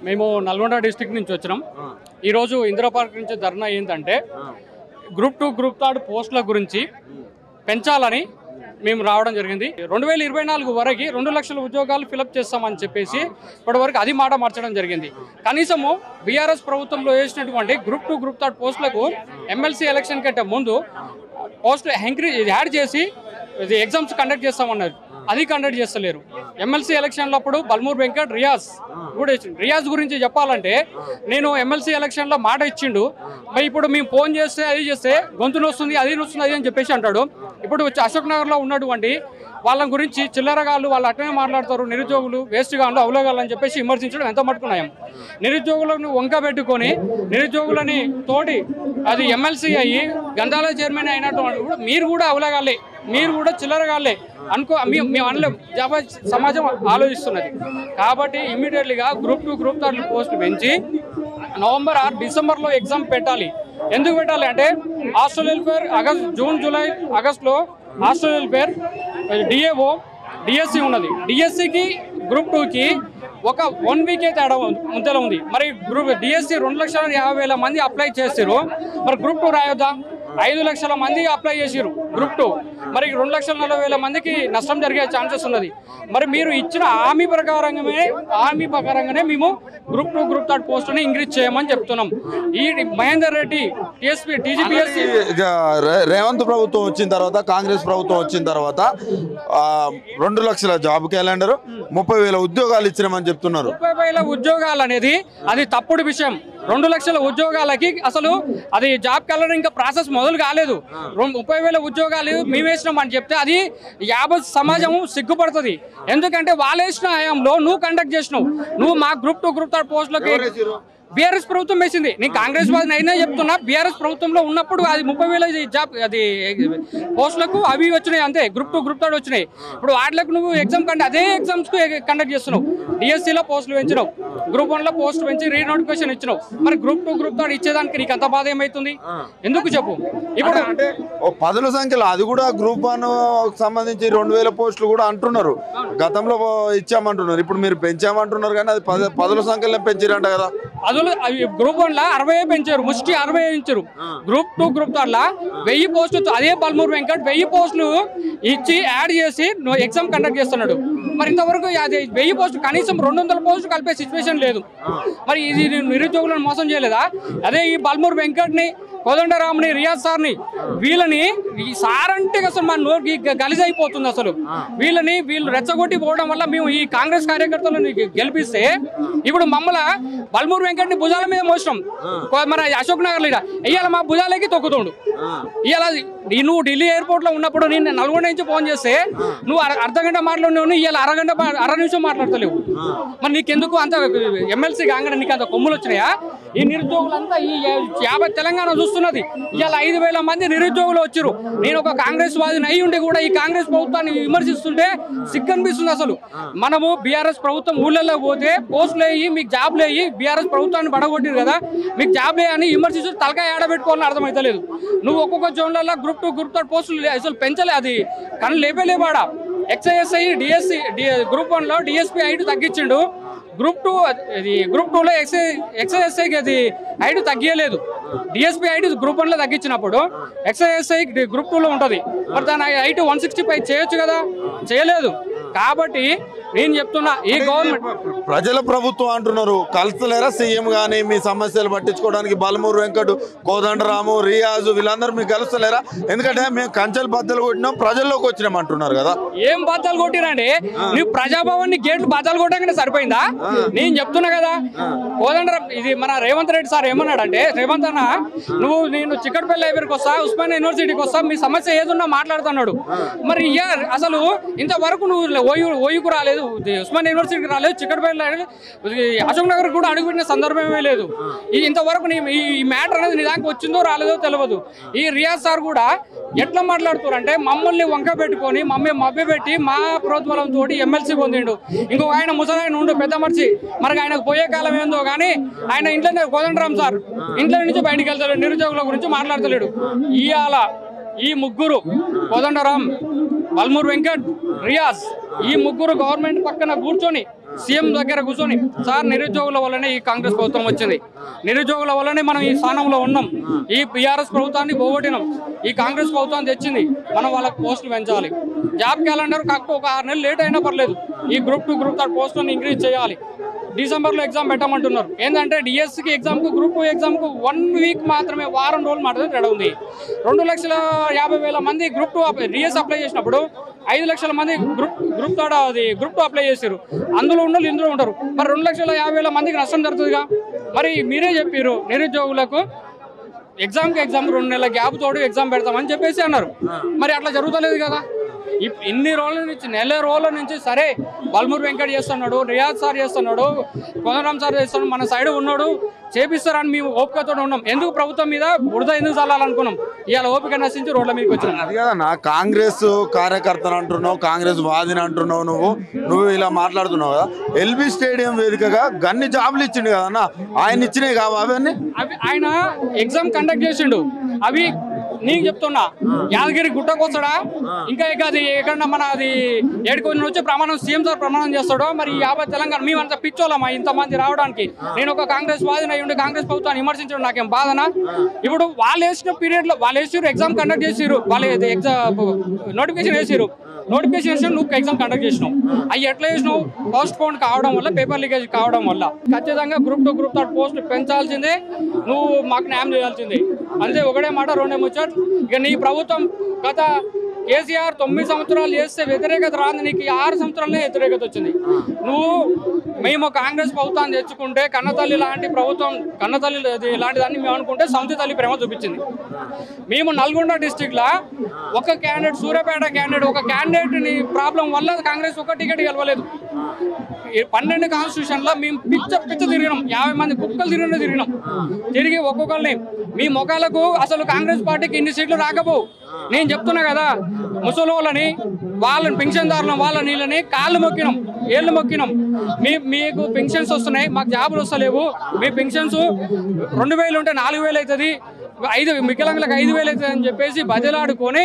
మేము నల్గొండ డిస్ట్రిక్ట్ నుంచి వచ్చినాం. ఈరోజు ఇందిరా పార్క్ నుంచి ధర్నా ఏంటంటే గ్రూప్ 2 గ్రూప్ 3 పోస్టుల గురించి పెంచాలని మేము రావడం జరిగింది. 2024 వరకు 2 లక్షల ఉద్యోగాలు ఫిలప్ చేస్తామని చెప్పేసి ఇప్పటివరకు అది మాట మార్చడం జరిగింది. కనీసము బీఆర్ఎస్ ప్రభుత్వంలో వేసినటువంటి గ్రూప్ 2 గ్రూప్ 3 పోస్టులకు ఎమ్మెల్సీ ఎలక్షన్ కంటే ముందు పోస్టులు యాడ్ చేసి ఎగ్జామ్స్ కండక్ట్ చేస్తామన్నారు. అది కండక్ట్ చేస్తలేరు. ఎమ్మెల్సీ ఎలక్షన్లో అప్పుడు బల్మూర్ వెంకట్ రియాజ్ కూడా ఇచ్చిండు. రియాజ్ గురించి చెప్పాలంటే నేను ఎమ్మెల్సీ ఎలక్షన్లో మాట ఇచ్చిండు. మరి ఇప్పుడు మేము ఫోన్ చేస్తే అది చేస్తే గొంతులు వస్తుంది అది వస్తుంది అది అని చెప్పేసి అంటాడు. ఇప్పుడు అశోక్ నగర్లో ఉన్నటువంటి వాళ్ళ గురించి చిల్లరగాళ్ళు వాళ్ళు అట్లనే మాట్లాడతారు. నిరుద్యోగులు వేస్ట్ గాళ్ళు అవలోగాళ్ళు అని చెప్పేసి విమర్శించడం ఎంత మట్టుకున్నాం. నిరుద్యోగులను వంక పెట్టుకొని నిరుద్యోగులని తోటి అది ఎమ్మెల్సీ అయ్యి గంధాల చైర్మన్ అయినట్టు మీరు కూడా అవలోగాళ్ళే, మీరు కూడా చిల్లరగాళ్ళే అనుకో మేము అనలేం. సమాజం ఆలోచిస్తున్నది. కాబట్టి ఇమ్మీడియట్లీగా గ్రూప్ 2 గ్రూప్ 3 పోస్టులు పెంచి నవంబర్ ఆర్ డిసెంబర్లో ఎగ్జామ్ పెట్టాలి. ఎందుకు పెట్టాలి అంటే హాస్టల్ వెల్ఫేర్ జూన్ జూలై ఆగస్టులో హాస్టల్ వెల్ఫేర్ డిఏఓ డిఎస్సి ఉన్నది. డిఎస్సికి గ్రూప్ 2కి ఒక 1 వీకే తేడా ముందర ఉంది. మరి గ్రూప్ డిఎస్సి 2,50,000 మంది అప్లై చేసారు. మరి గ్రూప్ 2 రాయొద్దా? 5 లక్షల మంది అప్లై చేసారు గ్రూప్ 2. మరి 2,40,000 మందికి నష్టం జరిగే ఛాన్సెస్ ఉన్నది. మరి మీరు ఇచ్చిన హామీ ప్రకారంగానే మేము గ్రూప్ 2 గ్రూప్ 3 పోస్టుని ఇంక్రీజ్ చేయమని చెప్తున్నాం. ఈ మహేందర్ రెడ్డి టీజీపీఎస్ రేవంత్ ప్రభుత్వం వచ్చిన తర్వాత కాంగ్రెస్ ప్రభుత్వం వచ్చిన తర్వాత 2 లక్షల జాబ్ క్యాలెండర్ 30,000 ఉద్యోగాలు ఇచ్చినామని చెప్తున్నారు. 30,000 ఉద్యోగాలు అనేది అది తప్పుడు విషయం. 2 లక్షల ఉద్యోగాలకి అసలు అది జాబ్ క్యాలెండర్ ఇంకా ప్రాసెస్ మొదలు కాలేదు. 30,000 ఉద్యోగాలు మేము వేసినాం అని చెప్తే అది యావత్ సమాజం సిగ్గుపడుతుంది. ఎందుకంటే వాళ్ళు వేసిన హయాంలో నువ్వు కండక్ట్ చేసినావు. నువ్వు మా గ్రూప్ 2 గ్రూప్ 3 పోస్టులకి బీఆర్ఎస్ ప్రభుత్వం వేసింది. నేను కాంగ్రెస్ వాదిని అయినా చెప్తున్నా. బీఆర్ఎస్ ప్రభుత్వంలో ఉన్నప్పుడు అది 30,000 జాబ్ అది పోస్టులకు అవి వచ్చినాయి అంతే. గ్రూప్ 2 గ్రూప్ 3 వచ్చినాయి. ఇప్పుడు వాటిలకు నువ్వు ఎగ్జామ్ అదే ఎగ్జామ్స్ కండక్ట్ చేస్తున్నావు. డిఎస్సీలో పోస్టులు పెంచినావు, గ్రూప్ 1లో పోస్టులు పెంచి రీనోటిఫికేషన్ ఇచ్చినావు. మరి గ్రూప్ 2 గ్రూప్ 3 ఇచ్చేదానికి నీకు అంత బాధ ఏమవుతుంది? ఎందుకు చెప్పు. ఇప్పుడు అంటే పదుల సంఖ్యలో అది కూడా గ్రూప్ 1 సంబంధించి 2,000 పోస్టులు కూడా అంటున్నారు. గతంలో ఇచ్చామంటున్నారు, ఇప్పుడు మీరు పెంచామంటున్నారు. కానీ అది పదుల సంఖ్యలో పెంచారంట కదా. గ్రూప్ 1లో 60 పెంచారు, ముష్టి 60 ఇచ్చారు. గ్రూప్ 2 గ్రూప్ 3లో 1000 పోస్టులు అదే బల్మూర్ వెంకట్ 1000 పోస్టులు ఇచ్చి యాడ్ చేసి ఎగ్జామ్ కండక్ట్ చేస్తున్నాడు. మరి ఇంతవరకు అది 1000 పోస్టులు కనీసం 200 పోస్టులు కలిపే సిచ్యువేషన్ లేదు. మరి ఇది నిరుద్యోగులను మోసం చేయలేదా? అదే ఈ బల్మూర్ వెంకట్ ని, కోదండరామ్ని, రియాజ్ సార్ని వీళ్ళని సార్ అంటే అసలు మన నోరుకి గలీజ్ అయిపోతుంది. అసలు వీళ్ళు రెచ్చగొట్టి పోవడం వల్ల మేము ఈ కాంగ్రెస్ కార్యకర్తలను గెలిపిస్తే ఇప్పుడు మమ్మల్ని బల్మూర్ వెంకట్ని భుజాల మీద మోసినాం. మన అశోక్ నగర్ లీడ ఇవాళ మా భుజాలకి తొక్కుతుండు. ఇవాళ నువ్వు ఢిల్లీ ఎయిర్పోర్ట్ లో ఉన్నప్పుడు నేను నల్గొండ నుంచి ఫోన్ చేస్తే నువ్వు అర్ధగంట మాట్లాడినావు, ఇవాళ అర నిమిషం మాట్లాడతలేవు. మరి నీకెందుకు అంత ఎమ్మెల్సీ కాగానే నీకు అంత కొమ్ములు వచ్చినాయా? ఈ నిరుద్యోగులంతా ఈ 50 తెలంగాణ చూస్తున్నది. ఇవాళ 5,000 మంది నిరుద్యోగులు వచ్చారు. నేను ఒక కాంగ్రెస్ వాదిని అయి ఉండి కూడా ఈ కాంగ్రెస్ ప్రభుత్వాన్ని విమర్శిస్తుంటే సిగ్గు అనిపిస్తుంది. అసలు మనము బీఆర్ఎస్ ప్రభుత్వం ఊళ్ళల్లో పోతే పోస్టులు వేయి, మీకు జాబ్లు వేయి, బీఆర్ఎస్ ప్రభుత్వాన్ని పడగొట్టిరు కదా, మీకు జాబ్లే అని విమర్శిస్తూ తలకాయ ఆడబెట్టుకోవాలని అర్థమైతలేదు. నువ్వు ఒక్కొక్క జోన్లలో గ్రూప్ 2 గ్రూప్ 3 పోస్టులు అసలు పెంచలే. అది కళ్ళు లేపేలేవాడా? ఎక్స్ఐఎస్ఐ డిఎస్సి గ్రూప్ 1లో డిఎస్పీ 5 తగ్గించిండు. గ్రూప్ 2లో ఎక్స్ఐఎస్ఐకి అది 5 తగ్గియలేదు. డిఎస్పీ 5 గ్రూప్ 1లో తగ్గించినప్పుడు ఎక్స్ఐఎస్ఐ గ్రూప్ 2లో ఉంటుంది. మరి దాని 5 165 చేయొచ్చు కదా, చేయలేదు. కాబట్టి నేను చెప్తున్నా ఈ గవర్నమెంట్ ప్రజల ప్రభుత్వం అంటున్నారు. కలుస్తలేరా సీఎం గానీ మీ సమస్యలు పట్టించుకోవడానికి? బల్మూర్ వెంకట్, కోదండరాము, రియాజు వీళ్ళందరూ మీకు కలుస్తలేరా? ఎందుకంటే మేము కంచెలు బద్దలు కొట్టినాం, ప్రజల్లోకి వచ్చినాం అంటున్నారు కదా. ఏం బద్దలు కొట్టిరండి? నువ్వు ప్రజాభవన్ గేట్లు బద్దలు కొట్టగానే సరిపోయిందా? నేను చెప్తున్నా కదా. కోదండరాం ఇది మన రేవంత్ రెడ్డి సార్ ఏమన్నాడంటే, రేవంత్ అన్న నేను చిక్కడపల్లి లైబ్రరీకి వస్తా, ఉస్మానియా యూనివర్సిటీకి వస్తా, మీ సమస్య ఏదున్నా మాట్లాడుతున్నాడు. మరి ఇంతవరకు నువ్వు ఓయూకు రాలేదు, ఉస్మానియా యూనివర్సిటీకి రాలేదు, చిక్కడపల్లి అశోక్ నగర్ కూడా అడుగుపెట్టిన సందర్భమే లేదు. ఇంతవరకు ఈ మ్యాటర్ అనేది నీ దాకా వచ్చిందో రాలేదో తెలియదు. ఈ రియాజ్ సార్ కూడా ఎట్లా మాట్లాడుతున్నారు అంటే మమ్మల్ని వంక పెట్టుకొని మభ్య పెట్టి మా ప్రోత్బలంతో ఎమ్మెల్సీ పొందిండు. ఇంకొక ఆయన ముసలాయన ఉండు పెద్ద మనిషి, మరి ఆయనకు పోయే కాలం ఏందో కానీ ఆయన ఇంట్లోనే కోదండరాం సార్ ఇంట్లో నుంచి బయటికి వెళ్తాడు, నిరుద్యోగుల గురించి మాట్లాడతలేడు. ఇవాళ ఈ ముగ్గురు కోదండరాం, బల్మూర్ వెంకట్, రియాజ్ ఈ ముగ్గురు గవర్నమెంట్ పక్కన కూర్చొని సీఎం దగ్గర కూర్చొని సార్ నిరుద్యోగుల వల్లనే ఈ కాంగ్రెస్ ప్రభుత్వం వచ్చింది, నిరుద్యోగుల వల్లనే మనం ఈ స్థానంలో ఉన్నాం, ఈ బీఆర్ఎస్ ప్రభుత్వాన్ని పోగొట్టినాం, ఈ కాంగ్రెస్ ప్రభుత్వాన్ని తెచ్చింది, మనం వాళ్ళకి పోస్టులు పెంచాలి, జాబ్ క్యాలెండర్ కాకపోతే ఒక 6 నెలలు లేట్ అయినా పర్లేదు, ఈ గ్రూప్ 2 గ్రూప్ 3 పోస్టులను ఇంక్రీజ్ చేయాలి, డిసెంబర్లో ఎగ్జామ్ పెట్టమంటున్నారు. ఏంటంటే డిఎస్సికి ఎగ్జామ్కు గ్రూప్ 2 ఎగ్జామ్కు 1 వీక్ మాత్రమే, వారం రోజులు మాత్రమే తేడా ఉంది. 2,50,000 మంది గ్రూప్ 2 డిఎస్ అప్లై చేసినప్పుడు 5 లక్షల మంది గ్రూప్ 2 అప్లై చేశారు. అందులో ఉన్న ఇందులో ఉంటారు. మరి 2,50,000 మందికి నష్టం జరుగుతుందిగా. మరి మీరే చెప్పారు నిరుద్యోగులకు ఎగ్జామ్ 2 నెలల గ్యాప్ తోడు ఎగ్జామ్ పెడతామని చెప్పేసి అన్నారు. మరి అట్లా జరుగుతలేదు కదా. ఇన్ని రోజుల నుంచి, నెల రోజుల నుంచి సరే బల్మూర్ వెంకట్ చేస్తున్నాడు, రియాజ్ సార్ చేస్తున్నాడు, కోదండరామ్ సార్ చేస్తున్నాడు, మన సైడ్ ఉన్నాడు, చేపిస్తారని మేము ఓపికతో ఉన్నాం. ఎందుకు ప్రభుత్వం మీద బురద ఎందుకు చల్లాలనుకున్నాం? ఇవాళ ఓపిక నశించి రోడ్ల మీదకి వచ్చినాం. అది కదా, కాంగ్రెస్ కార్యకర్తను అంటున్నావు, కాంగ్రెస్ వాదిని అంటున్నావు, నువ్వు ఇలా మాట్లాడుతున్నావు కదా. ఎల్బీ స్టేడియం వేదికగా గన్ని జాబులు ఇచ్చిండు కదా అన్న, ఆయన ఇచ్చినాయి కావు అవన్నీ? అవి ఆయన ఎగ్జామ్ కండక్ట్ చేసిండు. అవి నీకు చెప్తున్నా, యాదగిరి గుట్టకొస్తాడా, ఇంకా ఎక్కడన్నా మన అది ఏడుకొని వచ్చి ప్రమాణం సీఎం సార్ ప్రమాణం చేస్తాడో. మరి 50 తెలంగాణ మేమంతా పిచ్చోళ్ళమా ఇంతమంది రావడానికి? నేను ఒక కాంగ్రెస్ వాదిని అయ్యి ఉండి కాంగ్రెస్ ప్రభుత్వాన్ని విమర్శించడం నాకేం బాధనా? ఇప్పుడు వాళ్ళు వేసిన పీరియడ్లో వాళ్ళు వేసారు, ఎగ్జామ్ కండక్ట్ చేసారు, వాళ్ళు ఎగ్జామ్ నోటిఫికేషన్ వేసారు, నోటిఫికేషన్ నువ్వు ఎగ్జామ్ కండక్ట్ చేసినావు. అవి ఎట్లా చేసినావు? పోస్ట్ పోన్ కావడం వల్ల, పేపర్ లీకేజ్ కావడం వల్ల. ఖచ్చితంగా గ్రూప్ 2 గ్రూప్ 3 పోస్టులు పెంచాల్సిందే, నువ్వు మాకు న్యాయం చేయాల్సిందే. అంతే, ఒకటే మాట రెండే ముచ్చట. ఇక నీ ప్రభుత్వం గత కేసీఆర్ 9 సంవత్సరాలు చేస్తే వ్యతిరేకత రాదు, నీకు 6 సంవత్సరాలనే వ్యతిరేకత వచ్చింది. మేము కాంగ్రెస్ ప్రభుత్వాన్ని తెచ్చుకుంటే కన్నతల్లి లాంటి ప్రభుత్వం, కన్నతల్లి లాంటి దాన్ని మేము అనుకుంటే సౌంతి తల్లి ప్రేమ చూపించింది. మేము నల్గొండ డిస్టిక్లో ఒక క్యాండిడేట్, సూర్యాపేట క్యాండిడేట్, ఒక క్యాండిడేట్ని ప్రాబ్లం వల్ల కాంగ్రెస్ ఒక టికెట్ గెలవలేదు. 12 కాన్స్టిట్యూషన్లో మేము పిచ్చ తిరిగినాం, 50 మంది కుక్కలు తిరిగినాం. తిరిగి ఒక్కొక్కరిని మీ మొఖాలకు అసలు కాంగ్రెస్ పార్టీకి ఇన్ని సీట్లు రాకపోవు. నేను చెప్తున్నా కదా, ముసలోళ్ళని, వాళ్ళని పెన్షన్దారులను, వాళ్ళ నీళ్ళని కాళ్ళు మొక్కినాం, ఏళ్ళు మొక్కినాం. మీకు పెన్షన్స్ వస్తున్నాయి, మాకు జాబులు వస్తలేవు, మీ పెన్షన్స్ 2,000 ఉంటే 4,000 అవుతుంది, వికలాంగులకు 5,000 అవుతుంది అని చెప్పేసి బదిలాడుకొని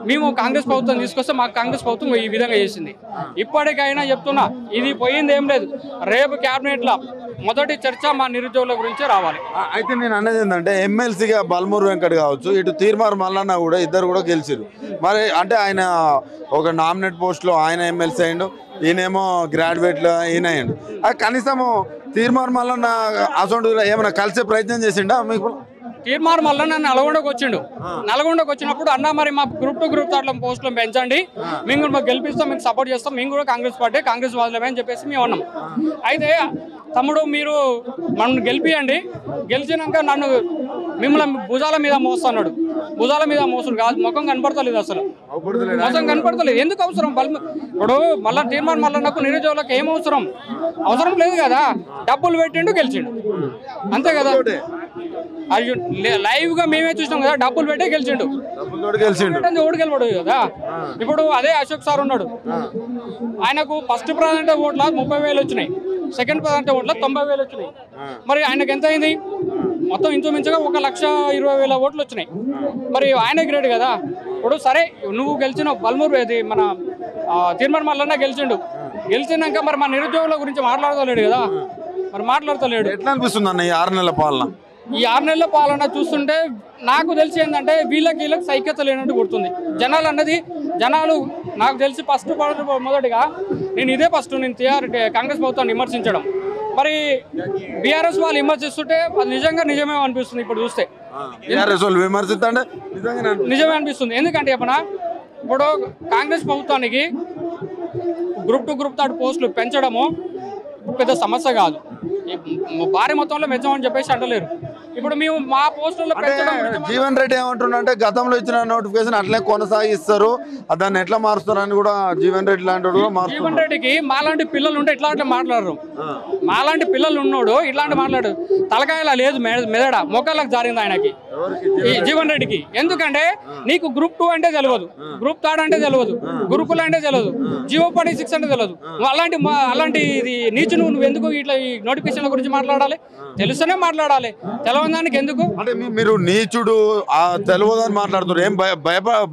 మేము కాంగ్రెస్ ప్రభుత్వం తీసుకొస్తే మాకు కాంగ్రెస్ ప్రభుత్వం ఈ విధంగా చేసింది. ఇప్పటికైనా చెప్తున్నా, ఇది పోయింది ఏం లేదు. రేపు క్యాబినెట్లో మొదటి చర్చ మా నిరుద్యోగుల గురించే రావాలి. అయితే నేను అనేది ఏంటంటే ఎమ్మెల్సీగా బల్మూర్ వెంకట్ కావచ్చు, ఇటు తీర్మార్ మల్లన్న కూడా, ఇద్దరు కూడా గెలిచారు. మరి అంటే ఆయన ఒక నామినేట్ పోస్ట్లో ఆయన ఎమ్మెల్సీ అయ్యిండు, ఈయనేమో గ్రాడ్యుయేట్లో ఈయన అయ్యిండు. అది కనీసము తీర్మార్ మల్లన్న అసలు ఏమైనా కలిసే ప్రయత్నం చేసిండా మీకు? తీర్మార్ మల్లన్న నల్గొండకు వచ్చిండు. నల్గొండకు వచ్చినప్పుడు అన్న మరి మా గ్రూప్ 2 గ్రూప్ 3 పోస్టులు పెంచండి, మేము కూడా గెలిపిస్తాం, మీకు సపోర్ట్ చేస్తాం, మేము కూడా కాంగ్రెస్ పార్టీ, కాంగ్రెస్ వాదులమే అని చెప్పేసి మేము అన్నాం. అయితే తమ్ముడు మీరు నన్ను గెలిపియండి, గెలిచినాక నన్ను మిమ్మల్ని భుజాల మీద మోస్తున్నాడు. భుజాల మీద మోసుడు కాదు, ముఖం కనపడతలేదు, అసలు ముఖం కనపడతలేదు. ఎందుకు అవసరం? ఇప్పుడు మళ్ళీ తీర్మార్ మల్లన్నకు నిరుద్యోగులకు ఏం అవసరం? అవసరం లేదు కదా. డబ్బులు పెట్టిండు, గెలిచిండు, అంతే కదా. అది లైవ్ గా మేమే చూసినాం కదా, డబ్బులు పెట్టే గెలిచిండు, ఓటు గెలవడు కదా. ఇప్పుడు అదే అశోక్ సార్ ఉన్నాడు, ఆయనకు ఫస్ట్ ప్రాధాన్యత ఓట్ల 30,000 వచ్చినాయి, సెకండ్ ప్రాధాన్యత ఓట్ల 90,000 వచ్చినాయి. మరి ఆయనకు ఎంత అయింది? మొత్తం ఇంచుమించుగా 1,20,000 ఓట్లు వచ్చినాయి. మరి ఆయన గ్రేట్ కదా. ఇప్పుడు సరే నువ్వు గెలిచినావు, బల్మూర్ మన తీర్మార్ మల్లన్న గెలిచిండు, గెలిచినాక మరి మా నిరుద్యోగుల గురించి మాట్లాడతలేడు కదా. మరి మాట్లాడతలేడు. ఎట్లా అనిపిస్తుంది అన్న ఈ 6 నెలల పాలన? ఈ 6 నెలల పాలన చూస్తుంటే నాకు తెలిసి ఏంటంటే వీళ్ళకి సైక్యత లేనట్టు గుర్తుంది. జనాలు నాకు తెలిసి ఫస్ట్ మొదటిగా నేను కాంగ్రెస్ ప్రభుత్వాన్ని విమర్శించడం. మరి బీఆర్ఎస్ వాళ్ళు విమర్శిస్తుంటే అది నిజమే అనిపిస్తుంది. ఇప్పుడు చూస్తే నిజమే అనిపిస్తుంది. ఎందుకంటే ఇప్పుడు కాంగ్రెస్ ప్రభుత్వానికి గ్రూప్ 2 గ్రూప్ 3 పోస్టులు పెంచడము పెద్ద సమస్య కాదు, భారీ మొత్తంలో పెంచమని చెప్పేసి అంటలేరు. ఇప్పుడు మేము మా పోస్టుల్లో జీవన్ రెడ్డి ఏమంటున్నా, గతంలో ఇచ్చిన నోటిఫికేషన్ అట్లే కొనసాగిస్తారు, దాన్ని ఎట్లా మారుస్తారు అని కూడా జీవన్ రెడ్డి లాంటి జీవన్ రెడ్డికి మాలాంటి పిల్లలు ఉంటే ఇట్లాంటి మాట్లాడరు. మాలాంటి పిల్లలు ఉన్నాడు ఇట్లాంటి మాట్లాడు. తలకాయలా లేదు మెదడ, మొక్కలకు జారింది ఆయనకి. ఈ జీవన్ రెడ్డికి. ఎందుకంటే నీకు గ్రూప్ 2 అంటే తెలియదు, గ్రూప్ 3 అంటే తెలియదు, గురుకుల అంటే తెలియదు, జియో 46 అంటే తెలియదు. అలాంటి నీచు నువ్వు ఎందుకు ఇట్లా ఈ నోటిఫికేషన్ల గురించి మాట్లాడాలి? తెలుసునే మాట్లాడాలి, తెలవదానికి ఎందుకు? అంటే మీరు నీచుడు తెలియదని మాట్లాడుతున్నారు, ఏం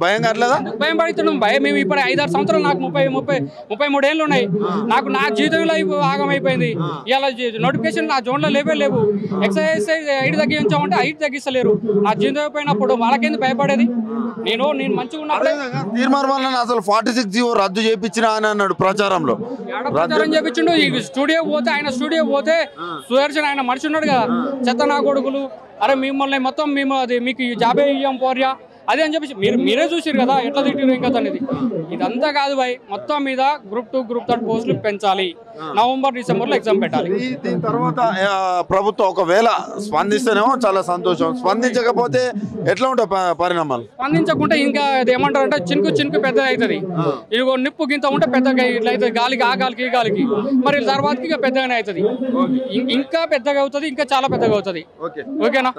భయం కావట్లేదా? భయం పడుతున్నాం. మేము ఇప్పుడు 5-6 సంవత్సరాలు, నాకు 33 ఏళ్ళు ఉన్నాయి, నాకు నా జీవితంలో ఆగమైపోయింది. ఇలా నోటిఫికేషన్ నా జోన్లో లేవు. ఎక్సైజ్ 8 తగ్గించామంటే 5 తగ్గిస్తలేరు. నా జీవితం అయిపోయినప్పుడు వాళ్ళకేంది భయపడేది? నేను మంచిగా ఉన్నప్పుడు తీర్మానం వల్ల అసలు 46 జీవో రద్దు చేయించిన అని అన్నాడు ప్రచారంలో. ప్రచారం చేయించిండు. ఈ స్టూడియో పోతే, ఆయన స్టూడియో పోతే సుదర్శన్ ఆయన మనిషి ఉన్నాడు కదా, చెత్త నా కొడుకులు, అరే మిమ్మల్ని మొత్తం మేము అది మీకు జాబే ఇయ్యం పోర్యా అదే అని చెప్పి మీరే చూసారు కదా ఎట్లా తిట్టిరు ఇంకా అనేది. ఇదంతా కాదు భాయ్, మొత్తం మీద గ్రూప్ 2 గ్రూప్ 3 పోస్టులు పెంచాలి. నవంబర్ డిసెంబర్లో ఎగ్జామ్ పెట్టాలి. దీని తర్వాత ప్రభుత్వం ఒకవేళ స్పందిస్తేనేమో చాలా సంతోషం, స్పందించకపోతే ఎట్లా ఉంటాయి పరిణామాలు? స్పందించకుంటే ఇంకా ఏమంటారంటే చినుకు పెద్ద అవుతుంది. ఇదిగో నిప్పు గింత ఉంటే పెద్దగా ఇట్లా అవుతుంది, గాలికి ఆ గాలికి ఈ గాలికి, మరి తర్వాతకి ఇక పెద్దగానే అవుతుంది, ఇంకా పెద్దగా అవుతుంది, ఇంకా చాలా పెద్దగా అవుతుంది. ఓకేనా?